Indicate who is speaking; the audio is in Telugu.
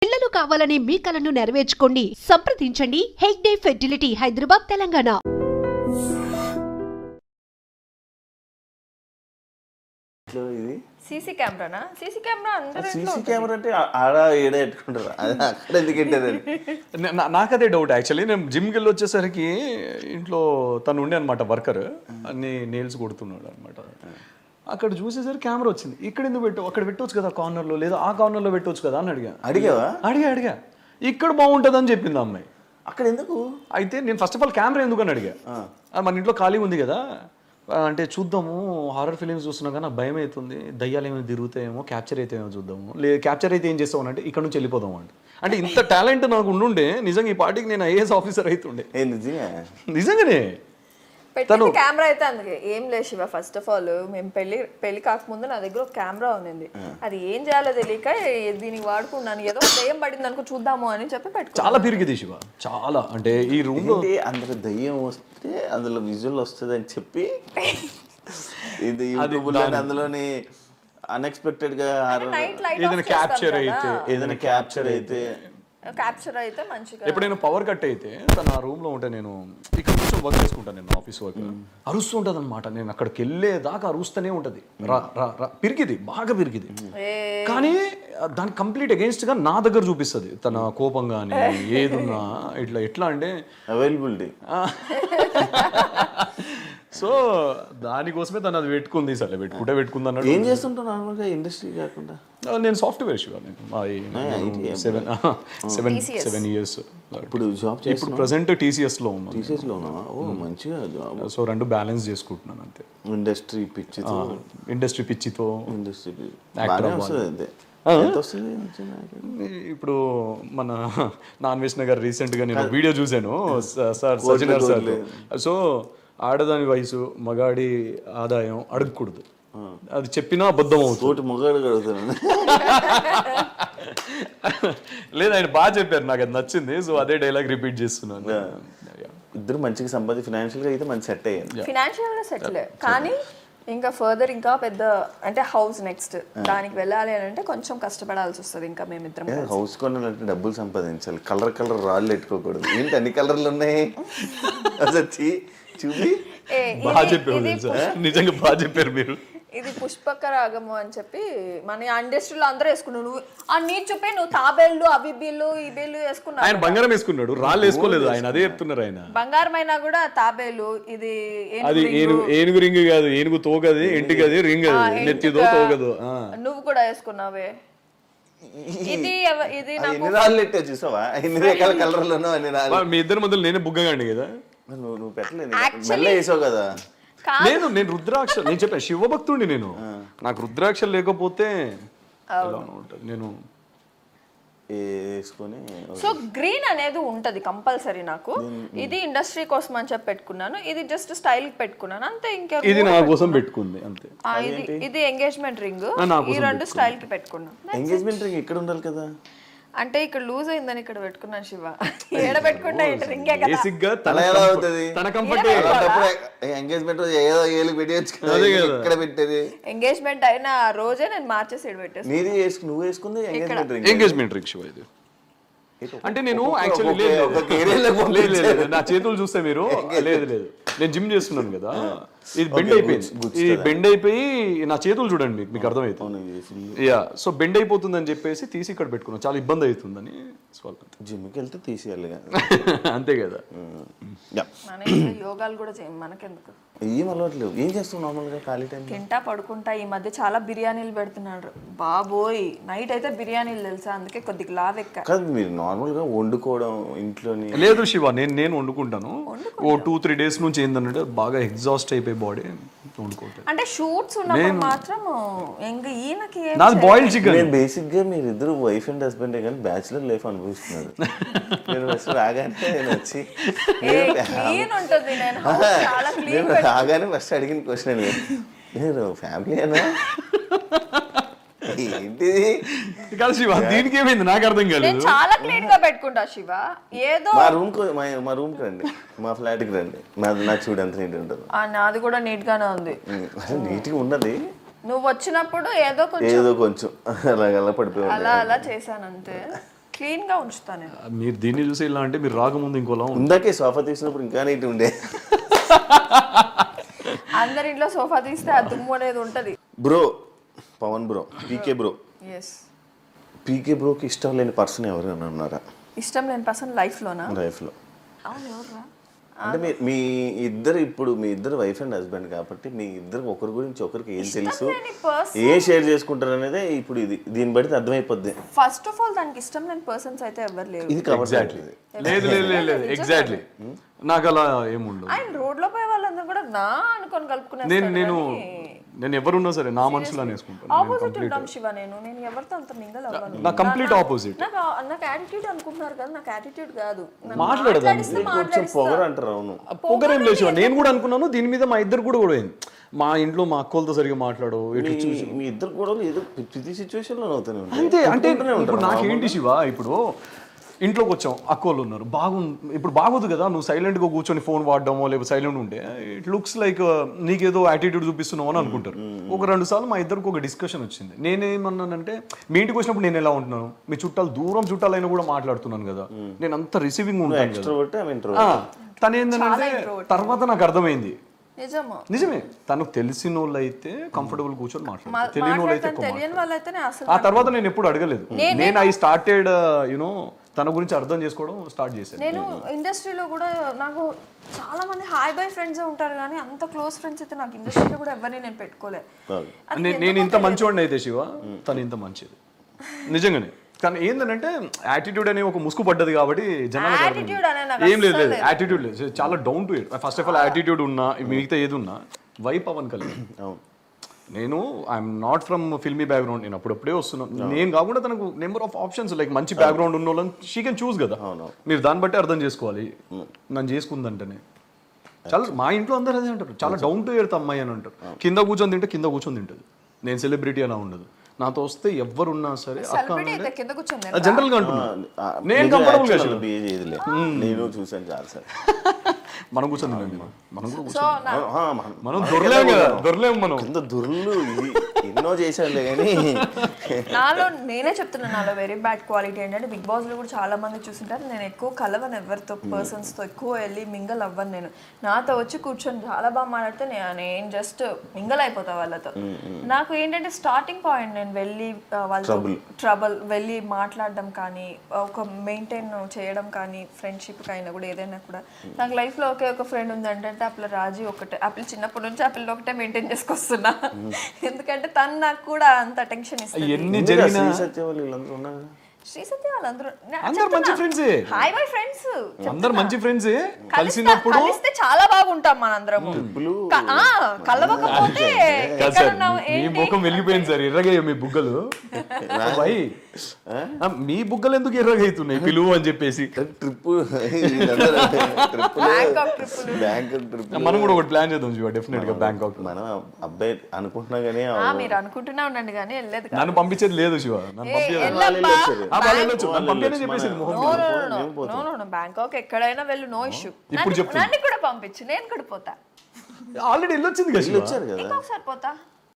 Speaker 1: పిల్లలు కావాలని మీ కలను నెరవేర్చుకోండి. సంప్రదించండి హెగ్డే ఫెర్టిలిటీ, హైదరాబాద్, తెలంగాణ.
Speaker 2: సీసీ కెమెరానా? సీసీ కెమెరా అందరూ
Speaker 3: సీసీ కెమెరా అంటే ఆడ ఏడ పెట్టుకుంటారు, అది అక్కడ ఎందుకు పెట్టారు?
Speaker 4: నాకు అదే డౌట్ యాక్చువల్లీ. నేను జిమ్కి వెళ్ళి వచ్చేసరికి ఇంట్లో తను ఉండే అనమాట, వర్కర్, అన్ని నెయిల్స్ కొడుతున్నాడు అనమాట. అక్కడ చూసేసరికి కెమెరా వచ్చింది. ఇక్కడ ఎందుకు పెట్టావు? అక్కడ పెట్టవచ్చు కదా కార్నర్లో, లేదా ఆ కార్నర్లో పెట్టవచ్చు కదా అని
Speaker 3: అడిగావా?
Speaker 4: అడిగా ఇక్కడ బాగుంటుంది అని చెప్పింది ఆ అమ్మాయి.
Speaker 3: అక్కడ ఎందుకు?
Speaker 4: అయితే నేను ఫస్ట్ ఆఫ్ ఆల్ కెమెరా ఎందుకు అని అడిగా. మన ఇంట్లో ఖాళీ ఉంది కదా అంటే చూద్దాము, హారర్ ఫిలిమ్స్ చూస్తున్నాం కానీ నాకు భయం అవుతుంది, దయ్యాలు ఏమైనా తిరుగుతాయేమో, క్యాప్చర్ అయితే ఏమో చూద్దాము, లేదు క్యాప్చర్ అయితే ఏం చేస్తావు అంటే ఇక్కడ నుంచి వెళ్ళిపోదాం అంటే ఇంత టాలెంట్ నాకు ఉండుండే నిజంగా ఈ పార్టీకి నేను ఐఏఎస్ ఆఫీసర్ అవుతుండే. నిజంగానే
Speaker 2: పెట్టింది కెమెరా అయితే. అందుకే ఏం లేదు శివ, ఫస్ట్ ఆఫ్ ఆల్ మేము పెళ్లి కాకముందు నా దగ్గర ఒక కెమెరా ఉంది. అది ఏం చేయాలో తెలియక దీనికి వాడుకున్నాను. ఏదో దయ్యం పడింది అనుకో చూద్దాము అని చెప్పి పెట్టుకో.
Speaker 4: చాలా పెరిగింది శివ, చాలా. అంటే ఈ రూమ్ లో
Speaker 3: అందులో దయ్యం వస్తే అందులో విజువల్ వస్తుంది అని చెప్పి ఇది అందులోని అన్ఎక్స్పెక్టెడ్ గా
Speaker 4: ఏదైనా
Speaker 3: క్యాప్చర్ అయితే
Speaker 2: మంచిగా.
Speaker 4: ఎప్పుడైనా పవర్ కట్ అయితే తను ఆ రూమ్ లో ఉంటే నేను ఇక్కడ కొంచెం వర్క్ చేసుకుంటాను, నేను ఆఫీస్ వర్క్, అరుస్తుంటది అనమాట. నేను అక్కడికి వెళ్ళేదాకా అరుస్తూనే ఉంటది, రా రా రా, పిరికిది, బాగా పిరికిది. కానీ దాని కంప్లీట్ అగేన్స్ట్ గా నా దగ్గర చూపిస్తుంది తన కోపం కానీ ఏదున్నా. ఎట్లా అంటే
Speaker 3: అవైలబిలిటీ.
Speaker 4: సో దానికోసమే తను అది పెట్టుకుంది. సరే పెట్టుకుంది అన్నాడు.
Speaker 3: ఏం చేస్తుంటావు నార్మల్గా ఇండస్ట్రీ కాకుండా?
Speaker 4: నేను సాఫ్ట్వేర్ శివ, నేను 7 years.
Speaker 3: ఇప్పుడు జాబ్
Speaker 4: ఇప్పుడు ప్రెసెంట్ టీసీఎస్ లో ఉన్నాను.
Speaker 3: టీసీఎస్ లో ఉన్నావా? ఓ మంచిగా జాబ్.
Speaker 4: సో రెండు బ్యాలెన్స్ చేసుకుంటున్నాను అంతే.
Speaker 3: ఇండస్ట్రీ పిచ్చితో
Speaker 4: ఇప్పుడు మన నాన్ వెజ్ నగర్ రీసెంట్ గా నేను వీడియో చూసాను సార్ సజ్జనర్ సార్. సో ఆడదాని వయసు, మగాడి ఆదాయం అడగకూడదు, అది చెప్పినా అబద్ధం అవుతుంది.
Speaker 3: మగాడు అడుగుతాను
Speaker 4: లేదు, ఆయన బాగా చెప్పారు, నాకు అది నచ్చింది. సో అదే డైలాగ్ రిపీట్ చేస్తున్నాను.
Speaker 3: ఇద్దరు మంచిగా ఫినాన్షియల్ గా అయితే మంచి సెట్ అయ్యారు.
Speaker 2: ఫినాన్షియల్ గా సెటిల్, కానీ ఇంకా ఫర్దర్ ఇంకా పెద్ద అంటే హౌస్ నెక్స్ట్ దానికి వెళ్ళాలి అని అంటే కొంచెం కష్టపడాల్సి వస్తుంది. ఇంకా మేమిద్దరం
Speaker 3: హౌస్ కొనాలంటే డబ్బులు సంపాదించాలి, కలర్ రాళ్ళు పెట్టుకోకూడదు. ఏంటి అన్ని కలర్లు ఉన్నాయి చూపి.
Speaker 4: బాగా చెప్పారు, నిజంగా బాగా చెప్పారు మీరు.
Speaker 2: ఇది పుష్పక రాగము అని చెప్పి మన ఇండస్ట్రీలో అందరూ వేసుకున్నావు. నువ్వు ఆ నీ చూపే నువ్వు తాబేళ్ళు, అవి బీళ్ళు, ఈ బీళ్ళు వేసుకున్నావు.
Speaker 4: ఆయన బంగారం వేసుకున్నాడు, రాళ్ళు వేసుకోలేదు. ఆయన అదే చెప్తున్నారు. ఆయన
Speaker 2: బంగారం అయినా కూడా తాబేలు. ఇది
Speaker 4: అది ఏనుగు రింగ్ కాదు, ఏనుగు తోగది, ఇంటికి అది రింగ్, నెత్తిదో తోగదు.
Speaker 2: నువ్వు కూడా వేసుకున్నావే. ఇది
Speaker 3: ఎన్ని రాళ్ళు పెట్టా చూసావా? ఎన్ని రకాల కలర్లను అన్ని రాళ్ళు.
Speaker 4: మీ ఇద్దరి మధ్యలో నేనే బుగ్గగాండి కదా.
Speaker 3: నువ్వు పెట్టలేదు, మెల్ల వేసావు కదా.
Speaker 4: నేను రుద్రాక్ష, నేను చెప్పాను శివభక్తుడిని నేను. నాకు రుద్రాక్ష లేకపోతే నేను
Speaker 3: వేసుకొని.
Speaker 2: సో గ్రీన్ అనేది ఉంటది కంపల్సరీ నాకు. ఇది ఇండస్ట్రీ కోసం అని చెప్పి పెట్టుకున్నాను, ఇది జస్ట్ స్టైల్ పెట్టుకున్నాను అంతే. ఇంకా
Speaker 4: ఇది నా కోసం పెట్టుకుంది అంతే.
Speaker 2: ఇది ఎంగేజ్మెంట్ రింగ్, ఈ రెండు స్టైల్ కి పెట్టుకున్నాను.
Speaker 3: ఎంగేజ్మెంట్ రింగ్ ఇక్కడ ఉండాలి కదా.
Speaker 2: అంటే ఇక్కడ లూజ్ అయిందని ఇక్కడ పెట్టుకున్నాను శివ. ఏడ పెట్టుకున్నా రింగే కదా.
Speaker 4: బేసిక్గా
Speaker 3: తల ఎలా అవుతుంది?
Speaker 4: తన కంఫర్ట్.
Speaker 3: ఎంగేజ్మెంట్ రోజు ఏదో ఏలు పెట్టేయచ్చు కదా, ఇక్కడ పెట్టేది.
Speaker 2: ఎంగేజ్మెంట్ అయిన రోజే నేను మార్చేసి ఇక్కడ పెట్టేసి.
Speaker 3: నీది నువ్వు వేసుకుంది
Speaker 4: ఎంగేజ్మెంట్ రింగ్ శివ. ఇది అంటే నేను యాక్చువల్లీ నా చేతులు చూస్తే మీరు లేదు నేను జిమ్ చేస్తున్నాను కదా, ఇది బెండ్ అయిపోయింది. ఇది బెండ్ అయిపోయి నా చేతులు చూడండి, మీకు అర్థమవుతుంది. యా, సో బెండ్ అయిపోతుంది అని చెప్పేసి తీసి ఇక్కడ పెట్టుకున్నాను, చాలా ఇబ్బంది అవుతుందని.
Speaker 3: జిమ్కి వెళ్తే తీసేయాలి
Speaker 4: అంతే కదా.
Speaker 2: యోగాలు కూడా చేయం, మనకెందుకు.
Speaker 3: ఏం అలవాట్లేవు. ఏం చేస్తావు నార్మల్గా ఖాళీ టైం?
Speaker 2: తింటా పడుకుంటా. ఈ మధ్య చాలా బిర్యానీలు పెడుతున్నాడు బాబోయ్. నైట్ అయితే బిర్యానీలు తెలుసా, అందుకే కొద్దిగా లావ్ ఎక్క.
Speaker 3: కాదు మీరు నార్మల్గా వండుకోవడం ఇంట్లోని?
Speaker 4: లేదు శివ, నేను వండుకుంటాను. ఓ 2-3 days నుంచి ఏంటంటే బాగా ఎగ్జాస్ట్ అయిపోయి బాడీ వండుకోవట్లేదు.
Speaker 2: అంటే షూట్స్ ఉన్నప్పుడు మాత్రం ఇంకా ఈయనకి
Speaker 4: నాది బాయిల్డ్ చికెన్.
Speaker 3: నేను బేసిక్గా మీరు ఇద్దరు వైఫ్ అండ్ హస్బెండే కానీ బ్యాచులర్ లైఫ్ అనుభవిస్తున్నారు. నేను ఫస్ట్ రాగానే నేను వచ్చి రాగానే ఫస్ట్ అడిగిన క్వశ్చన్ నేను ఫ్యామిలీ అనా ఏంటిది
Speaker 4: కాదు శివ, దీనికి ఏమైంది నాకు అర్థం కాలేదు.
Speaker 2: చాలా క్లీన్ గా పెట్టుకుంటా శివ. ఏదో
Speaker 3: మా రూమ్ కి రండి, మా ఫ్లాట్ కి రండి, నాకు చూడు ఎంత నీట్ ఉంటుంది.
Speaker 2: నాది కూడా నీట్ గానే ఉంది.
Speaker 3: నీట్ గా ఉన్నది.
Speaker 2: నువ్వు వచ్చినప్పుడు ఏదో కొంచెం
Speaker 3: అలా పడిపోయి
Speaker 2: అలా చేశాను అంతే. క్లీన్ గా ఉంచుతాను నేను.
Speaker 4: మీరు దీన్ని చూసి ఇలా అంటే మీరు రాకముందు ఇంకోలా ఉంది.
Speaker 3: ఇందాకే సోఫా తీసినప్పుడు ఇంకా నీట్ ఉండే.
Speaker 2: అందరి ఇంట్లో సోఫా తీస్తే ఆ దుమ్ము అనేది ఉంటది.
Speaker 3: బ్రో పవన్ బ్రో, పీకే బ్రో,
Speaker 2: ఎస్.
Speaker 3: పీకే బ్రోకి ఇష్టం లేని పర్సన్ ఎవరైనా ఉన్నారా
Speaker 2: ఇష్టం లేని పర్సన్ లైఫ్ లోనా?
Speaker 3: లైఫ్లో?
Speaker 2: అవును, ఎవర్రా?
Speaker 3: అంటే మీ ఇద్దరు ఇప్పుడు మీ ఇద్దరు వైఫ్ అండ్ హస్బెండ్ కాబట్టి మీ ఇద్దరు ఒకరి గురించి ఒకరికి ఏం తెలుసు, ఏం షేర్ చేసుకుంటారు అనేది ఇప్పుడు ఇది దీన్ని బట్టి అర్థమైపోద్ది.
Speaker 2: ఫస్ట్ ఆఫ్ ఆల్ దానికి ఇష్టం లేని పర్సన్స్ అయితే ఎవరు లేరు.
Speaker 3: ఇది కవర్
Speaker 4: ఎగ్జాక్ట్లీ లేదు ఎగ్జాక్ట్లీ నాకు అలా ఏముండదు.
Speaker 2: ఆయన రోడ్ లో పోయే వాళ్ళందరూ కూడా నా అనుకొని కలుపుకునే
Speaker 4: నేను ఎవరున్నా సరే నా మనుషులు అనేసుకుంటాను.
Speaker 2: ఆపోజిట్ ఉంటాం శివ. నేను ఎవరితో అంత మింగల్ అవ్వను.
Speaker 4: నా కంప్లీట్ ఆపోజిట్.
Speaker 2: నాకు యాటిట్యూడ్ అనుకుంటున్నారు కదా, నాకు యాటిట్యూడ్ కాదు.
Speaker 4: మాట్లాడదాం
Speaker 3: కొంచెం పొగరు అంటారు. అవును,
Speaker 4: పొగరేం లేదు. నేను కూడా అనుకున్నాను దీని మీద మా ఇద్దరు కూడా పోయింది. మా ఇంట్లో మా అక్కలతో సరిగా మాట్లాడు
Speaker 3: మీ ఇద్దరు కూడా ఏదో ప్రతి సిచ్యువేషన్ లో అవుతానే ఉంటాయి.
Speaker 4: అంతే. అంటే ఇప్పుడు నాకేంటి శివ, ఇప్పుడు ఇంట్లోకి వచ్చాం, అక్కోళ్ళు ఉన్నారు, ఇప్పుడు బాగోదు కదా నువ్వు సైలెంట్గా కూర్చొని ఫోన్ వాడడమో లేకపోతే సైలెంట్ ఉంటే ఇట్ లుక్స్ లైక్ నీకేదో యాటిట్యూడ్ చూపిస్తున్నావు అని అనుకుంటారు. ఒక 2 సార్లు మా ఇద్దరికి ఒక డిస్కషన్ వచ్చింది. నేనేమన్నానంటే మీ ఇంటికి వచ్చినప్పుడు నేను ఎలా ఉంటున్నాను, మీ చుట్టాలు దూరం చుట్టాలైనా కూడా మాట్లాడుతున్నాను కదా, నేను అంత రిసీవింగ్ ఉంటాను కదా. తను ఏంటంటే తర్వాత నాకు అర్థమైంది నిజమే, తనకు తెలిసిన వాళ్ళు అయితే కంఫర్టబుల్ కూర్చొని మాట్లాడతారు, తెలియని వాళ్ళు అయితే
Speaker 2: తెలియని వాళ్ళైతే అసలు.
Speaker 4: ఆ తర్వాత నేను ఎప్పుడు అడగలేదు. నేను ఐ స్టార్టెడ్ యునో తన గురించి అర్థం చేసుకోవడం స్టార్ట్ చేశాను.
Speaker 2: నేను ఇండస్ట్రీలో కూడా నాకు చాలా మంది హాయ్ బై ఫ్రెండ్స్ ఉంటారు కానీ అంత క్లోజ్ ఫ్రెండ్స్ అయితే నాకు ఇండస్ట్రీలో కూడా ఎవరిని నేను పెట్టుకోలేదు.
Speaker 4: నేను ఇంత మంచివాడిని అయితే శివ, తను ఇంత మంచిది నిజంగానే. కానీ ఏంటంటే యాటిట్యూడ్ అనే ఒక ముసుగు పడ్డది కాబట్టి జనాలు ఏం లేదు యాటిట్యూడ్ లేదు, చాలా down to it. First of all attitude ఉన్నా మిగతా ఏది ఉన్నా వై పవన్ కళ్యాణ్. నేను I'm not from filmy background, నేను అప్పుడప్పుడే వస్తున్నాను. నేను కాకుండా తనకు నెంబర్ ఆఫ్ ఆప్షన్స్ లైక్ మంచి బ్యాక్గ్రౌండ్ ఉన్న వాళ్ళని షీ కెన్ చూస్ కదా. మీరు దాన్ని బట్టి అర్థం చేసుకోవాలి. నన్ను చేసుకుందంటేనే చాలా మా ఇంట్లో అందరూ అదే అంటారు, చాలా డౌన్ టు ఎర్త్ అమ్మాయి అని అంటారు. కింద కూర్చొని తింటే కింద కూర్చొని తింటుంది. నేను సెలబ్రిటీ అలా ఉండదు. నాతో వస్తే ఎవరున్నా సరే జనరల్ గా అంటున్నా నేను కంఫర్టబుల్ గా
Speaker 3: నేను చూసాను చాలా సార్.
Speaker 4: మనం కూర్చొని మనం కూడా మనం దొరలేము కదా, దొరలేము మనం.
Speaker 3: కింద దొరలు ఎన్నో చేశానులే కానీ
Speaker 2: నాలో నేనే చెప్తున్నా, నాలో వెరీ బ్యాడ్ క్వాలిటీ ఏంటంటే బిగ్ బాస్ లో కూడా చాలా మంది చూసింటారు, నేను ఎక్కువ కలవను ఎవరితో, పర్సన్స్ తో ఎక్కువ వెళ్ళి మింగల్ అవ్వను. నేను నాతో వచ్చి కూర్చొని చాలా బాగా మాట్లాడితే నేను జస్ట్ మింగల్ అయిపోతా వాళ్ళతో. నాకు ఏంటంటే స్టార్టింగ్ పాయింట్ నేను వెళ్ళి వాళ్ళతో ట్రబుల్ వెళ్ళి మాట్లాడడం కానీ ఒక మెయింటైన్ చేయడం కానీ ఫ్రెండ్షిప్ అయినా కూడా ఏదైనా కూడా. నాకు లైఫ్ లో ఒకే ఒక ఫ్రెండ్ ఉందంటే ఆ పిల్ల రాజీ ఒకటే. ఆ పిల్ల చిన్నప్పటి నుంచి ఆ పిల్ల ఒకటే మెయింటైన్ చేసుకొస్తున్నా, ఎందుకంటే తను నాకు కూడా అంత టెన్షన్ ఇస్తుంది.
Speaker 4: ఎన్ని జరిగినా
Speaker 2: శ్రీ సత్య వాళ్ళందరూ
Speaker 4: అందరు మంచి ఫ్రెండ్సే,
Speaker 2: హాయ్ బై ఫ్రెండ్స్,
Speaker 4: అందరు మంచి ఫ్రెండ్సే. కలిసినప్పుడు
Speaker 2: కలిస్తే చాలా బాగుంటాం మనందరము. కలవకపోతే
Speaker 4: మీ ముఖం వెళ్ళిపోయింది సార్, ఎర్రగయ్య మీ బుగ్గలు. మీ బుగ్గలు ఎందుకు ఎర్రగైతున్నాయి పిలువు అని చెప్పేసి.
Speaker 3: ట్రిప్
Speaker 4: మనం కూడా ఒకటి ప్లాన్ చేద్దాం జీవా, డెఫినెట్ గా బ్యాంకాక్.
Speaker 3: మనం అబ్బాయి అనుకుంటున్నా కానీ
Speaker 2: మీరు అనుకుంటున్నా ఉండండి కానీ వెళ్ళలేదు.
Speaker 4: నన్ను పంపించేది లేదు శివ, నన్ను
Speaker 2: బ్యాంకాక్ ఎక్కడైనా వెళ్ళు, నో ఇష్యూ.
Speaker 4: ఇప్పుడు
Speaker 2: నన్ను కూడా పంపించు, నేను కూడా పోతా.
Speaker 4: ఆల్రెడీ వెళ్ళొచ్చింది కదా,
Speaker 2: ఇంకొకసారి పోతా.